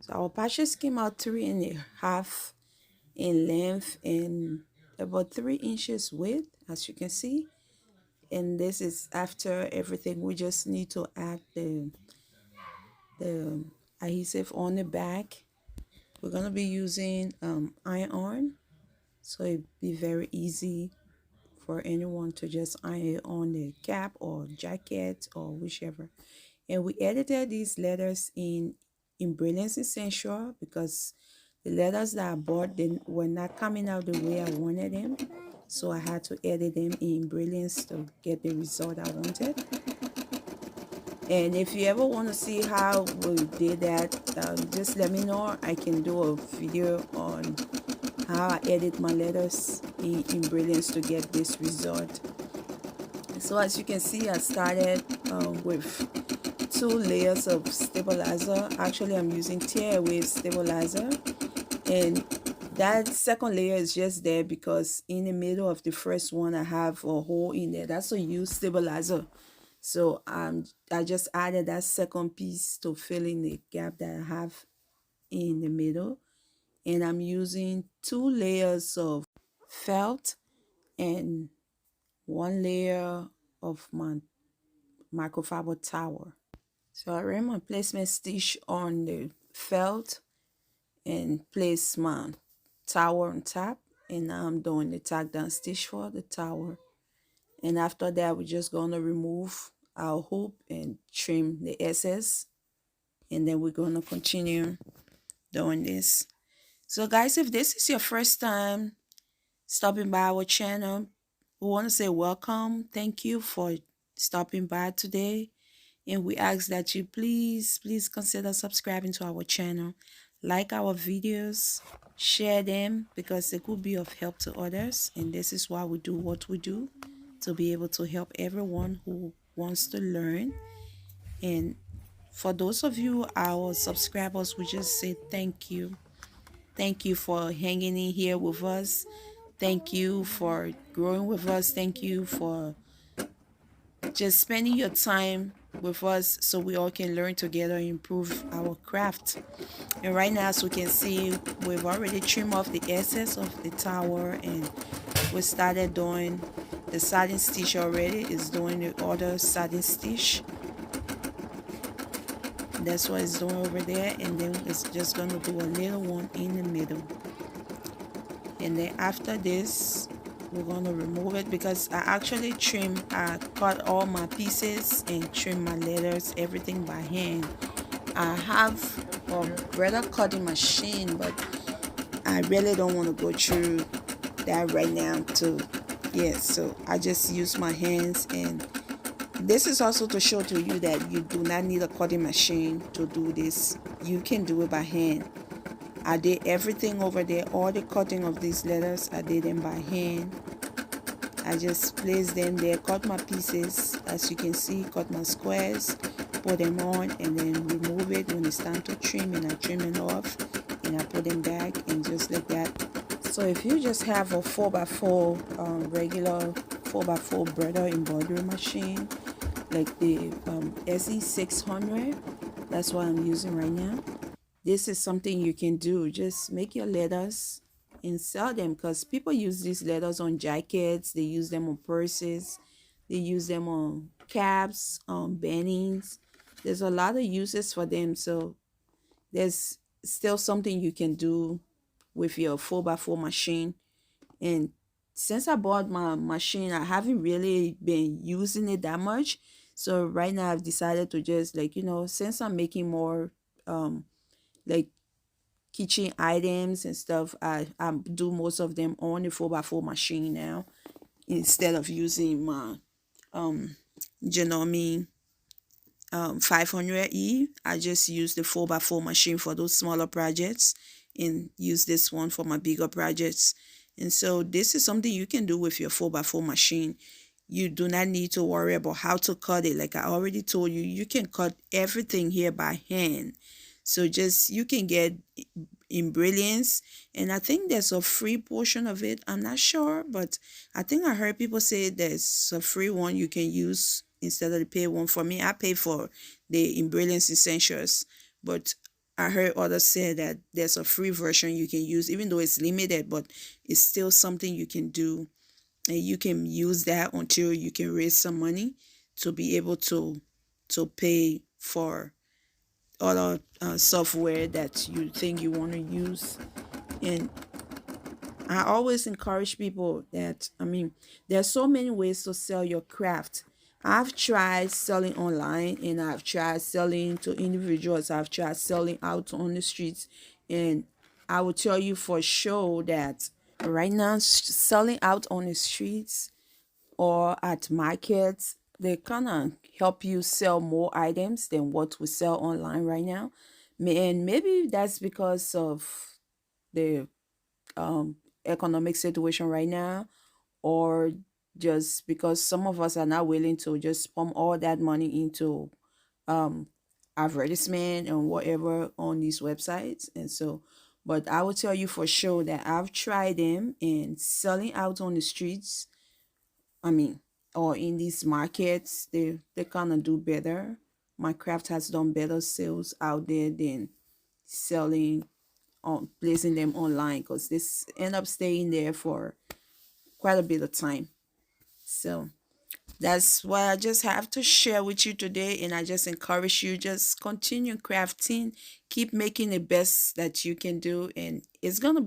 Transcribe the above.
So our patches came out 3.5 in length and about 3 inches width, as you can see. And this is after everything. We just need to add the adhesive on the back. We're gonna be using iron, so it'd be very easy for anyone to just iron on the cap or jacket or whichever. And we edited these letters in Brilliance Essential because the letters that I bought were not coming out the way I wanted them. So I had to edit them in Brilliance to get the result I wanted. And if you ever want to see how we did that, just let me know. I can do a video on how I edit my letters in Brilliance to get this result. So as you can see, I started with 2 layers of stabilizer. Actually, I'm using tear wave stabilizer, and that second layer is just there because in the middle of the first one I have a hole in there. That's a used stabilizer. So I just added that second piece to fill in the gap that I have in the middle. And I'm using 2 layers of felt and 1 layer of my microfiber towel. So I ran my placement stitch on the felt and place my towel on top, and now I'm doing the tack down stitch for the towel. And after that, we're just going to remove our hoop and trim the excess, and then we're going to continue doing this. So guys, if this is your first time stopping by our channel, we want to say welcome. Thank you for stopping by today, and we ask that you please consider subscribing to our channel, like our videos, share them because they could be of help to others. And this is why we do what we do, to be able to help everyone who wants to learn. And for those of you, our subscribers, we just say thank you. Thank you for hanging in here with us. Thank you for growing with us. Thank you for just spending your time with us so we all can learn together and improve our craft. And right now, as we can see, we've already trimmed off the excess of the tower, and we started doing the satin stitch already. It's doing the other satin stitch. That's what it's doing over there, and then it's just going to do a little one in the middle. And then after this, we're going to remove it because I actually cut all my pieces and trim my letters, everything by hand. I have a brother cutting machine, but I really don't want to go through that right now so I just use my hands. And this is also to show to you that you do not need a cutting machine to do this. You can do it by hand. I did everything over there, all the cutting of these letters, I did them by hand. I just placed them there, cut my pieces, as you can see, cut my squares, put them on, and then remove it when it's time to trim, and I trim it off, and I put them back, and just like that. So if you just have a 4x4 regular 4x4 brother embroidery machine, like the SE600, that's what I'm using right now. This is something you can do. Just make your letters and sell them, because people use these letters on jackets, they use them on purses, they use them on caps, on bannings. There's a lot of uses for them. So there's still something you can do with your 4x4 machine. And since I bought my machine, I haven't really been using it that much. So right now I've decided to just, like, since I'm making more like kitchen items and stuff, I do most of them on the 4x4 machine now, instead of using my Janome 500E. I just use the 4x4 machine for those smaller projects and use this one for my bigger projects. And so this is something you can do with your 4x4 machine. You do not need to worry about how to cut it. Like I already told you, you can cut everything here by hand. So just, you can get in Brilliance, and I think there's a free portion of it. I'm not sure, but I think I heard people say there's a free one you can use instead of the paid one. For me, I pay for the in Brilliance Essentials, but I heard others say that there's a free version you can use, even though it's limited, but it's still something you can do. And you can use that until you can raise some money to be able to pay for other software that you think you want to use. And I always encourage people that, I mean, there's so many ways to sell your craft. I've tried selling online, and I've tried selling to individuals. I've tried selling out on the streets. And I will tell you for sure that right now, selling out on the streets or at markets, they kind of help you sell more items than what we sell online right now. And maybe that's because of the economic situation right now, or just because some of us are not willing to just pump all that money into um advertisement and whatever on these websites. And so, but I will tell you for sure that I've tried them, and selling out on the streets, I mean, or in these markets, they kind of do better. My craft has done better sales out there than selling on placing them online, because this end up staying there for quite a bit of time. So that's what I just have to share with you today. And I just encourage you, just continue crafting, keep making the best that you can do, and it's gonna be